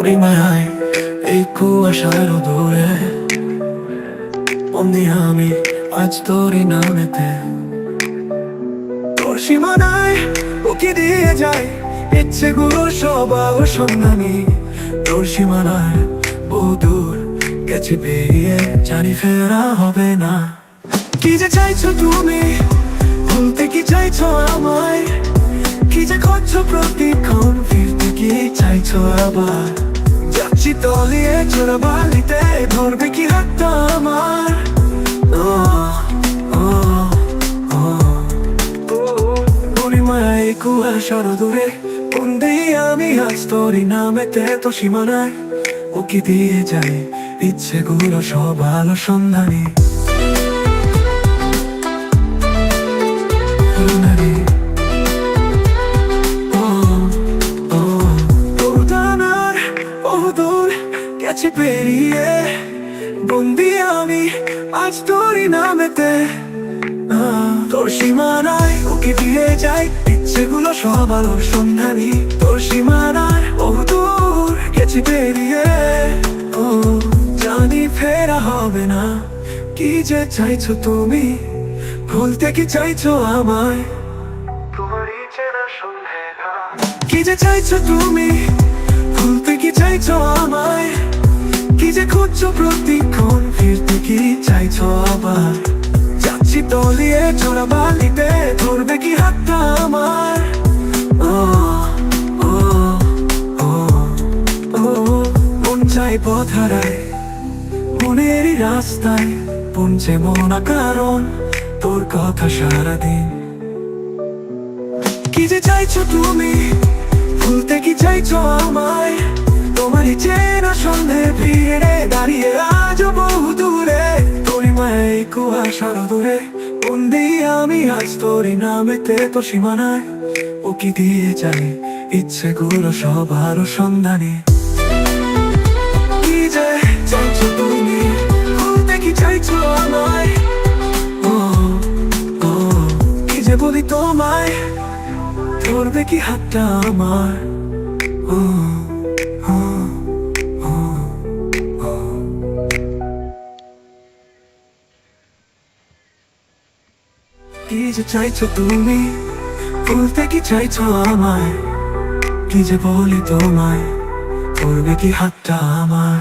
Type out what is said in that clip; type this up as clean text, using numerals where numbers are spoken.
তোরই মায়ায় এই কুয়াশার দূরে বন্দি আমি আজ তোরই নামেতে। তোর সীমানায় উকি দিয়ে যায় ইচ্ছেগুলো সব সন্ধানী। তোর সীমানায় বহু দূর গেছে পেরিয়ে, জানি ফেরা হবে না। কি যে চাইছো তুমি, ভুলতে কি চাইছো আমায়? কি যে করছো প্রতিক্ষণ, ফিরতে কি চাইছো আবার? যাচ্ছি তলিয়ে চোরাবালিতে, ধরবে কি হাতটা আমার? কুয়াশার দূরে বন্দি আমি আজ তোরই নামেতে। তো সীমানায় উকি দিয়ে যায় ইচ্ছেগুলো সব আলো সন্ধানী। তোর টানার বহুদূর গেছে পেরিয়ে, বন্দি আমি আজ তোরই নামেতে। তোর সীমানায় উকি দিয়ে যায় ইচ্ছেগুলো সব আলোর সন্ধানী। তোর সীমানায় বহুদূর গেছে পেরিয়ে, জানি ফেরা হবে না। কি যে চাইছো তুমি, ভুলতে কি চাইছো আমায়? তোমারই চেনা সন্দেহা। কি যে চাইছো তুমি, ভুলতে কি চাইছো আমায়? কি যে খুঁজছো প্রতিক্ষণ, ফিরতে কি চাইছো আবার? যাচ্ছি তলিয়ে চোরাবালিতে, ধরবে কি হাতটা আমার? মন চাই পথ হারায় মনেরই রাস্তায়, পৌঁছে মনা কারণ তোর কথা সারাদিন। কি যে চাইছো তুমি, ভুলতে কি চাইছো আমায়? তোমারই চেনা সন্দেহ ভিড়ে দাঁড়িয়ে আজ বহু দূরে। তোরই মায়ায় কুয়াশার দূরে বন্দি আমি আজ তোরই নামেতে। তো সীমানায় উকি দিয়ে যায় ইচ্ছেগুলো সব আরো সন্ধানী। কি যে চাইছো তুমি, ভুলতে কি চাইছো আমায়? কি যে বলি তোমায়, ধরবে কি হাতটা আমার? কি যে চাইছো তুমি, ভুলতে কি চাইছো আমায়? কি যে বলি তোমায়, ধরবে কি হাতটা আমার?